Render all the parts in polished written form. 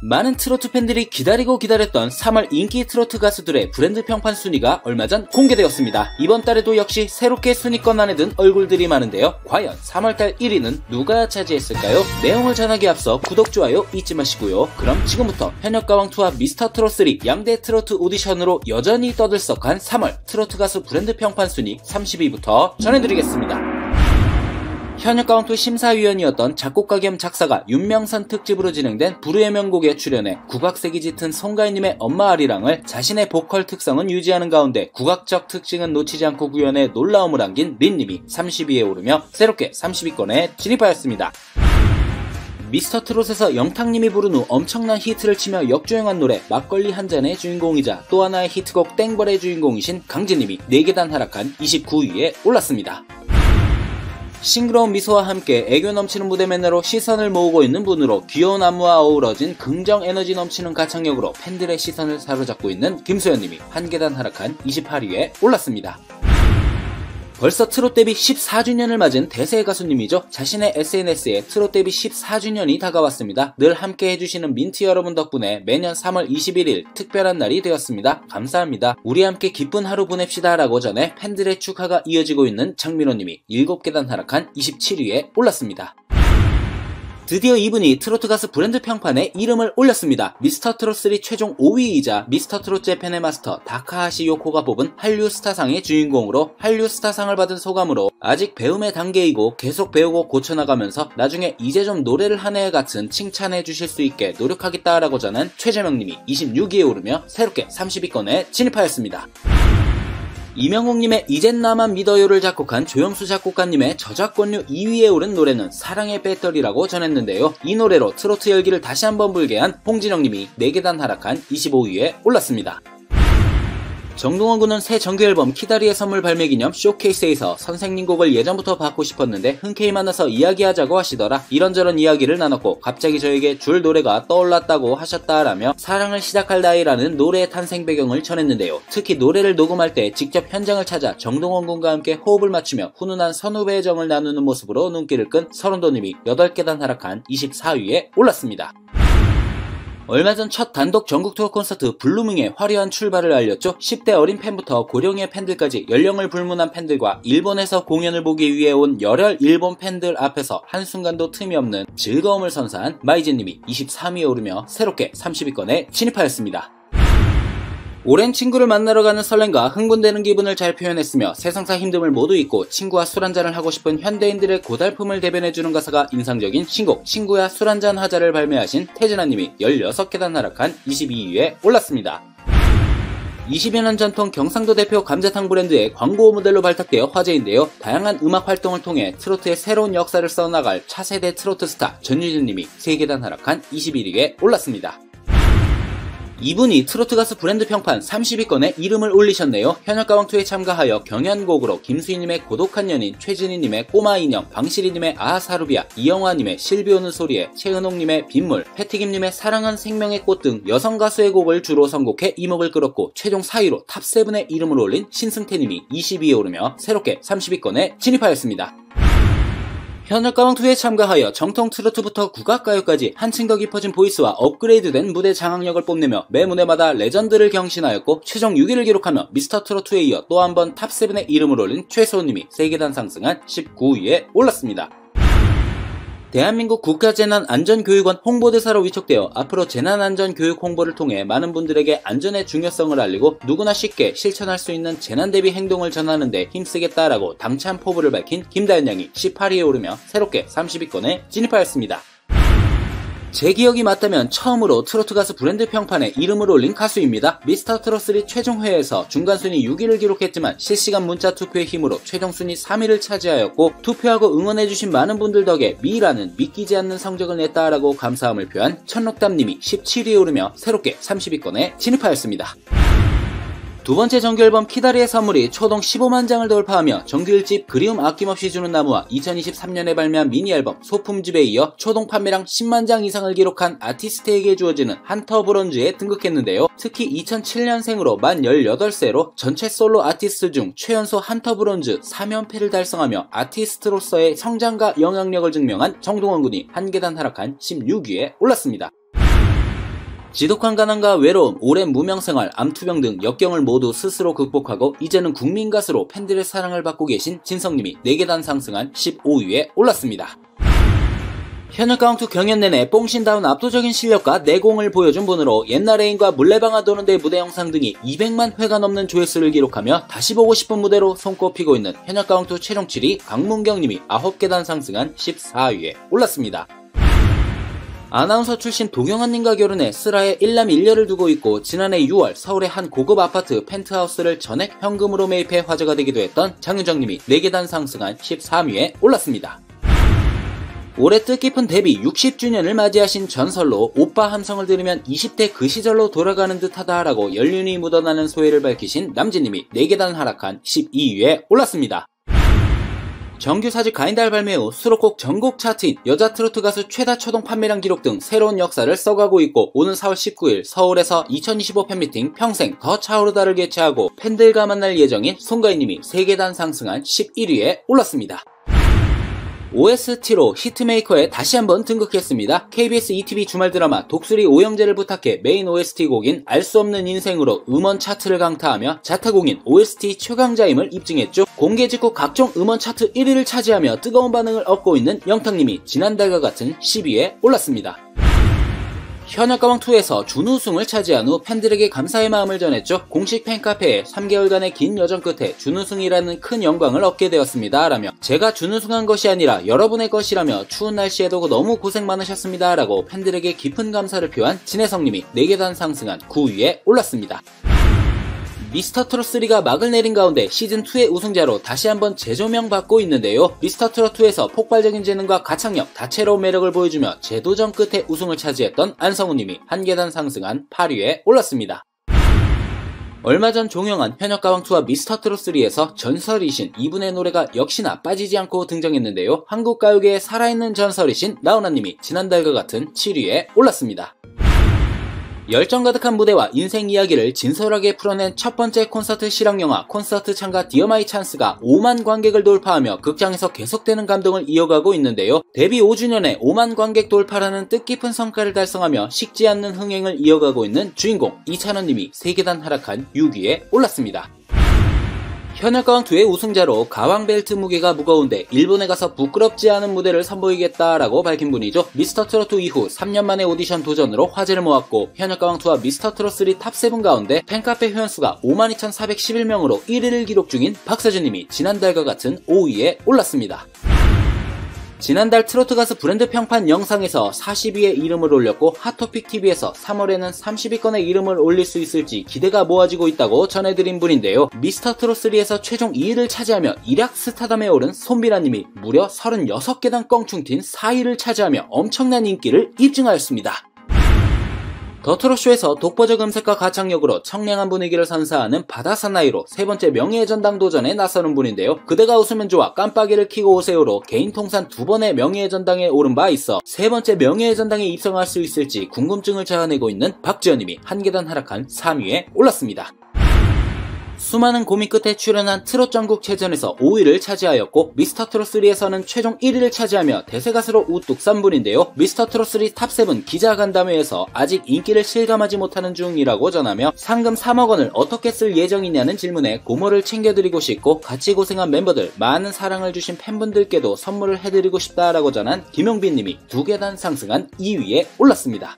많은 트로트 팬들이 기다리고 기다렸던 3월 인기 트로트 가수들의 브랜드 평판 순위가 얼마 전 공개되었습니다. 이번 달에도 역시 새롭게 순위권 안에 든 얼굴들이 많은데요. 과연 3월달 1위는 누가 차지했을까요? 내용을 전하기에 앞서 구독, 좋아요 잊지 마시고요. 그럼 지금부터 현역가왕2와 미스터트롯3 양대 트로트 오디션으로 여전히 떠들썩한 3월 트로트 가수 브랜드 평판 순위 30위부터 전해드리겠습니다. 현역가왕2 심사위원이었던 작곡가 겸 작사가 윤명선 특집으로 진행된 불후의 명곡에 출연해 국악색이 짙은 송가인님의 엄마 아리랑을 자신의 보컬 특성은 유지하는 가운데 국악적 특징은 놓치지 않고 구현해 놀라움을 안긴 린님이 30위에 오르며 새롭게 30위권에 진입하였습니다. 미스터트롯에서 영탁님이 부른 후 엄청난 히트를 치며 역주행한 노래 막걸리 한 잔의 주인공이자 또 하나의 히트곡 땡벌의 주인공이신 강진님이 4계단 하락한 29위에 올랐습니다. 싱그러운 미소와 함께 애교 넘치는 무대 매너로 시선을 모으고 있는 분으로 귀여운 안무와 어우러진 긍정 에너지 넘치는 가창력으로 팬들의 시선을 사로잡고 있는 김소연님이 1계단 하락한 28위에 올랐습니다. 벌써 트롯 데뷔 14주년을 맞은 대세 가수님이죠. 자신의 SNS에 트롯 데뷔 14주년이 다가왔습니다. 늘 함께 해주시는 민트 여러분 덕분에 매년 3월 21일 특별한 날이 되었습니다. 감사합니다. 우리 함께 기쁜 하루 보냅시다 라고 전해 팬들의 축하가 이어지고 있는 장민호님이 7계단 하락한 27위에 올랐습니다. 드디어 이분이 트로트 가수 브랜드 평판에 이름을 올렸습니다. 미스터트롯3 최종 5위이자 미스터트롯 재팬의 마스터 다카하시 요코가 뽑은 한류 스타상의 주인공으로 한류 스타상을 받은 소감으로 아직 배움의 단계이고 계속 배우고 고쳐나가면서 나중에 이제 좀 노래를 하네 같은 칭찬해 주실 수 있게 노력하겠다라고 전한 최재명님이 26위에 오르며 새롭게 30위권에 진입하였습니다. 이명웅님의 이젠 나만 믿어요를 작곡한 조영수 작곡가님의 저작권료 2위에 오른 노래는 사랑의 배터리라고 전했는데요. 이 노래로 트로트 열기를 다시 한번 불게 한 홍진영님이 4계단 하락한 25위에 올랐습니다. 정동원 군은 새 정규앨범 키다리의 선물 발매 기념 쇼케이스에서 선생님 곡을 예전부터 받고 싶었는데 흔쾌히 만나서 이야기하자고 하시더라. 이런저런 이야기를 나눴고 갑자기 저에게 줄 노래가 떠올랐다고 하셨다라며 사랑을 시작할 나이라는 노래의 탄생 배경을 전했는데요. 특히 노래를 녹음할 때 직접 현장을 찾아 정동원 군과 함께 호흡을 맞추며 훈훈한 선후배의 정을 나누는 모습으로 눈길을 끈 서른도님이 8계단 하락한 24위에 올랐습니다. 얼마 전 첫 단독 전국 투어 콘서트 블루밍의 화려한 출발을 알렸죠. 10대 어린 팬부터 고령의 팬들까지 연령을 불문한 팬들과 일본에서 공연을 보기 위해 온 열혈 일본 팬들 앞에서 한순간도 틈이 없는 즐거움을 선사한 마이진님이 23위에 오르며 새롭게 30위권에 진입하였습니다. 오랜 친구를 만나러 가는 설렘과 흥분되는 기분을 잘 표현했으며 세상사 힘듦을 모두 잊고 친구와 술 한잔을 하고 싶은 현대인들의 고달픔을 대변해주는 가사가 인상적인 신곡 친구야 술 한잔 하자를 발매하신 태진아님이 16계단 하락한 22위에 올랐습니다. 20여 년 전통 경상도 대표 감자탕 브랜드의 광고 모델로 발탁되어 화제인데요. 다양한 음악 활동을 통해 트로트의 새로운 역사를 써나갈 차세대 트로트 스타 전유진님이 3계단 하락한 21위에 올랐습니다. 이분이 트로트 가수 브랜드 평판 30위권에 이름을 올리셨네요. 현역가왕2에 참가하여 경연곡으로 김수희님의 고독한 연인, 최진희님의 꼬마 인형, 방시리님의 아사루비아, 이영화님의 실비 오는 소리에, 최은옥님의 빗물, 패티김님의 사랑한 생명의 꽃 등 여성 가수의 곡을 주로 선곡해 이목을 끌었고 최종 4위로 탑7에 이름을 올린 신승태님이 20위에 오르며 새롭게 30위권에 진입하였습니다. 현역가왕2에 참가하여 정통 트로트부터 국악가요까지 한층 더 깊어진 보이스와 업그레이드된 무대 장악력을 뽐내며 매 무대마다 레전드를 경신하였고 최종 6위를 기록하며 미스터트롯2에 이어 또 한 번 탑7에 이름을 올린 최소은님이 3계단 상승한 19위에 올랐습니다. 대한민국 국가재난안전교육원 홍보대사로 위촉되어 앞으로 재난안전교육 홍보를 통해 많은 분들에게 안전의 중요성을 알리고 누구나 쉽게 실천할 수 있는 재난대비 행동을 전하는 데 힘쓰겠다라고 당찬 포부를 밝힌 김다연 양이 18위에 오르며 새롭게 30위권에 진입하였습니다. 제 기억이 맞다면 처음으로 트로트 가수 브랜드 평판에 이름을 올린 가수입니다. 미스터트롯3 최종회에서 중간순위 6위를 기록했지만 실시간 문자 투표의 힘으로 최종순위 3위를 차지하였고 투표하고 응원해주신 많은 분들 덕에 미라는 믿기지 않는 성적을 냈다라고 감사함을 표한 천록담님이 17위에 오르며 새롭게 30위권에 진입하였습니다. 두 번째 정규앨범 키다리의 선물이 초동 15만 장을 돌파하며 정규 1집 그리움 아낌없이 주는 나무와 2023년에 발매한 미니앨범 소품집에 이어 초동 판매량 10만 장 이상을 기록한 아티스트에게 주어지는 한터 브론즈에 등극했는데요. 특히 2007년생으로 만 18세로 전체 솔로 아티스트 중 최연소 한터 브론즈 3연패를 달성하며 아티스트로서의 성장과 영향력을 증명한 정동원 군이 1계단 하락한 16위에 올랐습니다. 지독한 가난과 외로움, 오랜 무명생활, 암투병 등 역경을 모두 스스로 극복하고 이제는 국민 가수로 팬들의 사랑을 받고 계신 진성님이 4계단 상승한 15위에 올랐습니다. 현역 가왕2 경연 내내 뽕신다운 압도적인 실력과 내공을 보여준 분으로 옛날 애인과 물레방아 도는데 무대 영상 등이 200만 회가 넘는 조회수를 기록하며 다시 보고 싶은 무대로 손꼽히고 있는 현역 가왕2 최종 7위 강문경님이 9계단 상승한 14위에 올랐습니다. 아나운서 출신 도경환님과 결혼해 슬하에 1남 1녀를 두고 있고 지난해 6월 서울의 한 고급 아파트 펜트하우스를 전액 현금으로 매입해 화제가 되기도 했던 장윤정님이 4계단 상승한 13위에 올랐습니다. 올해 뜻깊은 데뷔 60주년을 맞이하신 전설로 오빠 함성을 들으면 20대 그 시절로 돌아가는 듯하다라고 연륜이 묻어나는 소회를 밝히신 남진님이 4계단 하락한 12위에 올랐습니다. 정규 4집 가인달 발매 후 수록곡 전곡 차트인 여자 트로트 가수 최다 초동 판매량 기록 등 새로운 역사를 써가고 있고 오는 4월 19일 서울에서 2025 팬미팅 평생 더 차오르다를 개최하고 팬들과 만날 예정인 송가인님이 3계단 상승한 11위에 올랐습니다. OST로 히트메이커에 다시 한번 등극했습니다. KBS ETV 주말 드라마 독수리 오영재를 부탁해 메인 OST 곡인 알 수 없는 인생으로 음원 차트를 강타하며 자타공인 OST 최강자임을 입증했죠. 공개 직후 각종 음원 차트 1위를 차지하며 뜨거운 반응을 얻고 있는 영탁님이 지난달과 같은 10위에 올랐습니다. 현역 가왕2에서 준우승을 차지한 후 팬들에게 감사의 마음을 전했죠. 공식 팬카페에 3개월간의 긴 여정 끝에 준우승이라는 큰 영광을 얻게 되었습니다 라며 제가 준우승한 것이 아니라 여러분의 것이라며 추운 날씨에도 너무 고생 많으셨습니다 라고 팬들에게 깊은 감사를 표한 진혜성님이 4계단 상승한 9위에 올랐습니다. 미스터트롯3가 막을 내린 가운데 시즌2의 우승자로 다시 한번 재조명받고 있는데요. 미스터트롯2에서 폭발적인 재능과 가창력, 다채로운 매력을 보여주며 재도전 끝에 우승을 차지했던 안성우님이 1계단 상승한 8위에 올랐습니다. 얼마 전 종영한 현역 가왕2와 미스터트롯3에서 전설이신 이분의 노래가 역시나 빠지지 않고 등장했는데요. 한국 가요계의 살아있는 전설이신 나훈아님이 지난달과 같은 7위에 올랐습니다. 열정 가득한 무대와 인생 이야기를 진솔하게 풀어낸 첫 번째 콘서트 실황영화 콘서트 참가 디어 마이 찬스가 5만 관객을 돌파하며 극장에서 계속되는 감동을 이어가고 있는데요. 데뷔 5주년에 5만 관객 돌파라는 뜻깊은 성과를 달성하며 식지 않는 흥행을 이어가고 있는 주인공 이찬원님이 3계단 하락한 6위에 올랐습니다. 현역 가왕2의 우승자로 가왕벨트 무게가 무거운데 일본에 가서 부끄럽지 않은 무대를 선보이겠다라고 밝힌 분이죠. 미스터트롯2 이후 3년 만에 오디션 도전으로 화제를 모았고 현역 가왕2와 미스터트롯3 탑7 가운데 팬카페 회원수가 52,411명으로 1위를 기록 중인 박서준님이 지난달과 같은 5위에 올랐습니다. 지난달 트로트 가수 브랜드 평판 영상에서 40위에 이름을 올렸고 핫토픽TV에서 3월에는 30위권에 이름을 올릴 수 있을지 기대가 모아지고 있다고 전해드린 분인데요. 미스터트롯3에서 최종 2위를 차지하며 일약 스타덤에 오른 손비라님이 무려 36계단 껑충 튄 4위를 차지하며 엄청난 인기를 입증하였습니다. 더 트롯쇼에서 독보적 음색과 가창력으로 청량한 분위기를 선사하는 바다사나이로 3번째 명예의 전당 도전에 나서는 분인데요. 그대가 웃으면 좋아 깜빡이를 켜고 오세요로 개인 통산 2번의 명예의 전당에 오른 바 있어 3번째 명예의 전당에 입성할 수 있을지 궁금증을 자아내고 있는 박지현님이 1계단 하락한 3위에 올랐습니다. 수많은 고민 끝에 출연한 트롯 전국체전에서 5위를 차지하였고 미스터트롯3에서는 최종 1위를 차지하며 대세가수로 우뚝 선 분인데요. 미스터트롯3 탑7 기자간담회에서 아직 인기를 실감하지 못하는 중이라고 전하며 상금 3억 원을 어떻게 쓸 예정이냐는 질문에 고모를 챙겨드리고 싶고 같이 고생한 멤버들 많은 사랑을 주신 팬분들께도 선물을 해드리고 싶다라고 전한 김용빈님이 2계단 상승한 2위에 올랐습니다.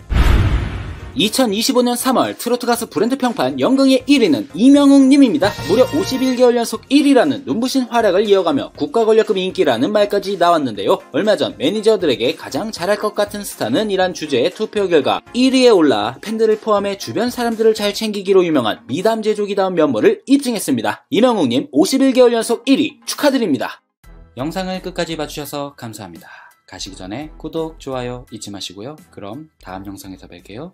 2025년 3월 트로트 가수 브랜드 평판 연극의 1위는 이명웅님입니다. 무려 51개월 연속 1위라는 눈부신 활약을 이어가며 국가 권력급 인기라는 말까지 나왔는데요. 얼마 전 매니저들에게 가장 잘할 것 같은 스타는 이란 주제의 투표 결과 1위에 올라 팬들을 포함해 주변 사람들을 잘 챙기기로 유명한 미담 제조기다운 면모를 입증했습니다. 이명웅님 51개월 연속 1위 축하드립니다. 영상을 끝까지 봐주셔서 감사합니다. 가시기 전에 구독, 좋아요 잊지 마시고요. 그럼 다음 영상에서 뵐게요.